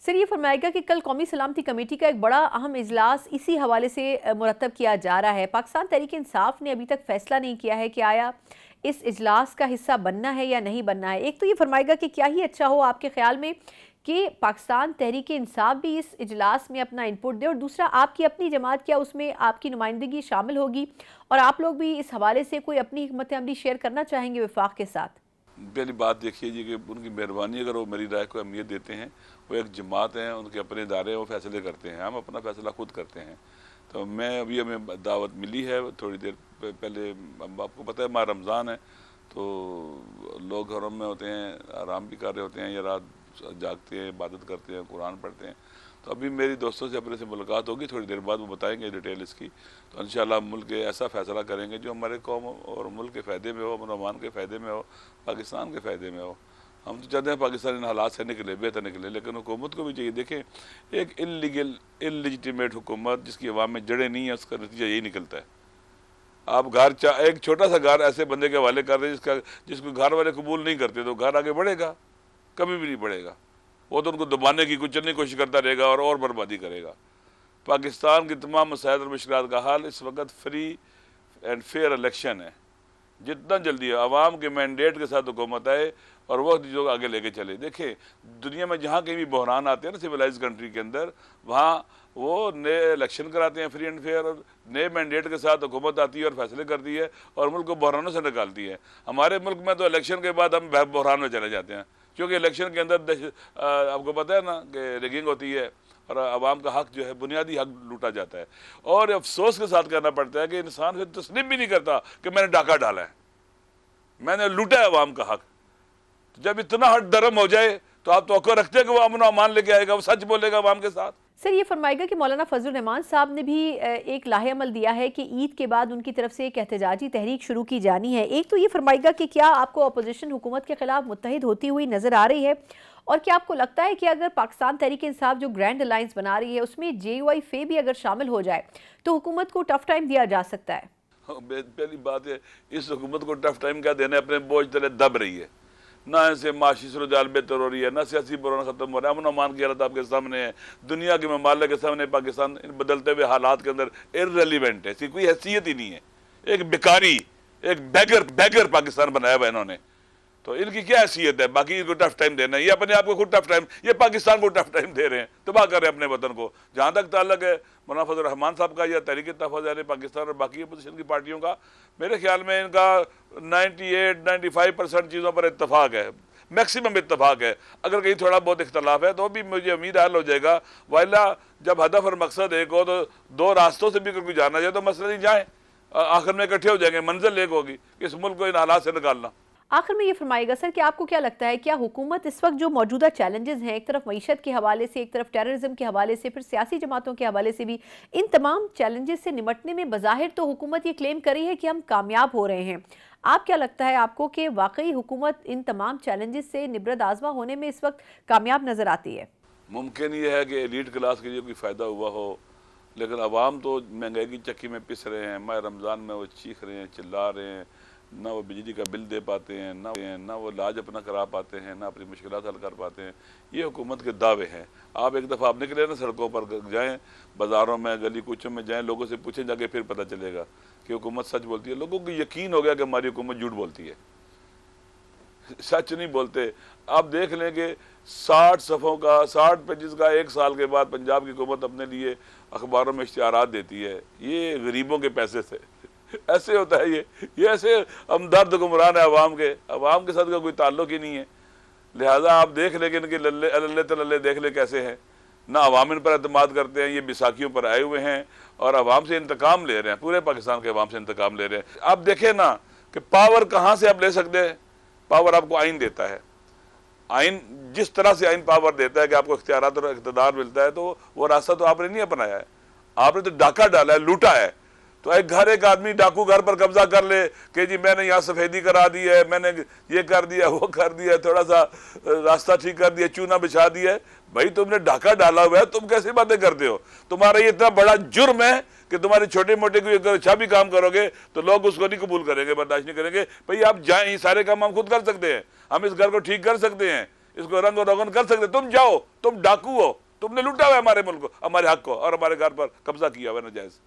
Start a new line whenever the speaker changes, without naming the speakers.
Sir ये फरमाएगा कि कल कौमी सलामती कमेटी का एक बड़ा अहम इजलास इसी हवाले से मुरतब किया जा रहा है। पाकिस्तान तहरीक इंसाफ ने अभी तक फैसला नहीं किया है कि आया इस इजलास का हिस्सा बनना है या नहीं बनना है। एक तो ये फरमाएगा कि क्या ही अच्छा हो आपके ख्याल में कि पाकिस्तान तहरीक इंसाफ भी इस इजलास में अपना इनपुट दे, और दूसरा आपकी अपनी जमात क्या उसमें आपकी नुमाइंदगी शामिल होगी और आप लोग भी इस हवाले से कोई अपनी हिकमत अमली शेयर करना चाहेंगे वफाक के साथ?
पहली बात देखिए जी कि उनकी मेहरबानी, अगर वो मेरी राय को अहमियत देते हैं, वो एक जमात हैं, उनके अपने इदारे हैं, वो फैसले करते हैं, हम अपना फैसला खुद करते हैं। तो मैं अभी हमें दावत मिली है थोड़ी देर पहले, आपको पता है माह रमज़ान है, तो लोग घरों में होते हैं, आराम भी कर रहे होते हैं या रात जागते हैं, इबादत करते हैं, कुरान पढ़ते हैं। तो अभी मेरी दोस्तों से अपने से मुलाकात होगी, थोड़ी देर बाद वो बताएंगे डिटेल इसकी। तो इंशाअल्लाह मुल्क ऐसा फ़ैसला करेंगे जो हमारे कौम और मुल्क के फ़ायदे में हो, अमन के फ़ायदे में हो, पाकिस्तान के फ़ायदे में हो। हम तो चाहते हैं पाकिस्तान इन हालात से निकले, बेहतर निकले, लेकिन हुकूमत को भी चाहिए। देखें, एक इलीगल इललिजिटिमेट हुकूमत जिसकी अवाम में जड़ें नहीं है, उसका नतीजा यही निकलता है। आप घर एक छोटा सा घर ऐसे बंदे के हवाले कर रहे हैं जिसको घर वाले कबूल नहीं करते, तो घर आगे बढ़ेगा? कभी भी नहीं बढ़ेगा। वो तो उनको दबाने की कुचलने की कोशिश करता रहेगा और बर्बादी करेगा। पाकिस्तान के तमाम मसाइल और मुश्किलात का हाल इस वक्त फ्री एंड फेयर इलेक्शन है। जितना जल्दी आवाम के मैंडेट के साथ हुकूमत आए और वो जो आगे लेके चले। देखें, दुनिया में जहाँ कहीं भी बहरान आते हैं ना सिविलाइज कंट्री के अंदर, वहाँ वो नए इलेक्शन कराते हैं फ्री एंड फेयर, और नए मैंडेट के साथ हुकूमत आती है और फैसले करती है और मुल्क को बहरानों से निकालती है। हमारे मुल्क में तो इलेक्शन के बाद हम बहरान में चले जाते हैं, क्योंकि इलेक्शन के अंदर आपको पता है ना कि रिगिंग होती है और आवाम का हक जो है, बुनियादी हक लूटा जाता है। और अफसोस के साथ कहना पड़ता है कि इंसान फिर तस्लीम भी नहीं करता कि मैंने डाका डाला है, मैंने लूटा है आवाम का हक। तो जब इतना हट दरम हो जाए तो आप तो रखते हैं कि वो अमन अमान लेके आएगा, वो सच बोलेगा आवाम के साथ।
सर ये फरमाएगा कि मौलाना फजलुर रहमान साहब ने भी एक लाहेअमल दिया है कि ईद के बाद उनकी तरफ से एक एहतजाजी तहरीक शुरू की जानी है। एक तो ये फरमाएगा कि क्या आपको अपोजिशन हुकूमत के खिलाफ मुत्तहिद होती हुई नजर आ रही है, और क्या आपको लगता है कि अगर पाकिस्तान तहरीक इंसाफ जो ग्रैंड अलायंस बना रही है उसमें JUI भी अगर शामिल हो जाए तो हुकूमत को टफ टाइम दिया जा सकता है?
पहली बात है, इस हुकूमत को टफ टाइम क्या देना है, अपने बोझ तले दब रही है। ना ऐसे माशी सूरत बेहतर हो रही है, ना सियासी बुरान ख़त्म हो रहा है, अमन अमान की हालत आपके सामने है, दुनिया के ममालिक के सामने पाकिस्तान इन बदलते हुए हालात के अंदर इररेलिवेंट है, इसकी कोई हैसियत ही नहीं है। एक बेकारी, एक बैगर पाकिस्तान बनाया हुआ इन्होंने, तो इनकी क्या हैसियत है बाकी इनको टफ टाइम देना है? ये अपने आप को खुद टफ टाइम, ये पाकिस्तान को टफ टाइम दे रहे हैं, तबाह कर रहे हैं अपने वतन को। जहाँ तक ताल्लुक है मौलाना फजल रहमान साहब का या तहरीक तहफ़्फ़ुज़ पाकिस्तान और बाकी अपोजिशन की पार्टियों का, मेरे ख्याल में इनका 98-95% चीज़ों पर इत्तफाक है, मैक्सिमम इत्तफाक है। अगर कहीं थोड़ा बहुत इख्तलाफ है तो भी मुझे उम्मीद हल हो जाएगा। वाइला जब हदफ और मकसद एक हो तो दो रास्तों से भी कोई जाना जाए तो मसले नहीं जाए, आखिर में इकट्ठे हो जाएंगे, मंजिल एक होगी कि इस मुल्क को इन हालात से निकालना।
आखिर में ये फरमाएगा सर कि आपको क्या लगता है, क्या हुकूमत इस वक्त जो मौजूदा चैलेंजेस हैं, एक तरफ मईशत के हवाले से, एक तरफ टेररिज्म के हवाले से, फिर सियासी जमातों के हवाले से भी, इन तमाम चैलेंजेस से निपटने में बज़ाहिर तो हुकूमत ये क्लेम कर रही है कि हम कामयाब हो रहे हैं। आप क्या लगता है आपको कि वाकई हुकूमत इन तमाम चैलेंजेस से निबरत आज़मा होने में इस वक्त कामयाब नज़र आती है?
मुमकिन ये है कि एलीट क्लास के लिए कोई फ़ायदा हुआ हो, लेकिन अवाम तो महंगाई की चक्की में पिस रहे हैं। माह रमज़ान में वो चीख रहे हैं, चिल्ला रहे हैं, ना वो बिजली का बिल दे पाते हैं, ना वो इलाज अपना करा पाते हैं, ना अपनी मुश्किलात हल कर पाते हैं। ये हुकूमत के दावे हैं। आप एक दफ़ा आप निकले ना सड़कों पर जाएं, बाज़ारों में, गली कूचों में जाएं, लोगों से पूछें जाके, फिर पता चलेगा कि हुकूमत सच बोलती है। लोगों को यकीन हो गया कि हमारी हुकूमत झूठ बोलती है, सच नहीं बोलते। आप देख लें कि 60 सफ़ों का, 60 पेजेस का 1 साल के बाद पंजाब की हुकूमत अपने लिए अखबारों में इश्तिहारात देती है, ये गरीबों के पैसे से। ऐसे होता है ये ऐसे हमदर्द गुमरान है अवाम के साथ का कोई ताल्लुक ही नहीं है। लिहाजा आप देख लें कि इनके लल्ले तल्ले देख ले कैसे हैं, ना अवाम इन पर एतमाद करते हैं। ये बैसाखियों पर आए हुए हैं और अवाम से इंतकाम ले रहे हैं, पूरे पाकिस्तान के अवाम से इंतकाम ले रहे हैं। आप देखें ना कि पावर कहाँ से आप ले सकते हैं? पावर आपको आइन देता है। आइन जिस तरह से आइन पावर देता है कि आपको इख्तियारात और इक़्तिदार मिलता है, तो वो रास्ता तो आपने नहीं अपनाया है, आपने तो डाका डाला है, लूटा है। तो एक आदमी डाकू घर पर कब्जा कर ले कि जी मैंने यहाँ सफ़ेदी करा दी है, मैंने ये कर दिया, वो कर दिया, थोड़ा सा रास्ता ठीक कर दिया, चूना बिछा दिया है। भाई तुमने डाका डाला हुआ है, तुम कैसी बातें करते हो? तुम्हारा ये इतना बड़ा जुर्म है कि तुम्हारे छोटे मोटे कोई अगर अच्छा भी काम करोगे तो लोग उसको नहीं कबूल करेंगे, बर्दाश्त नहीं करेंगे। भाई आप जाएं, ये सारे काम हम खुद कर सकते हैं, हम इस घर को ठीक कर सकते हैं, इसको रंग और रोगन कर सकते। तुम जाओ, तुम डाकू हो, तुमने लूटा हुआ है हमारे मुल्क को, हमारे हक को, और हमारे घर पर कब्जा किया हुआ है नाजायज।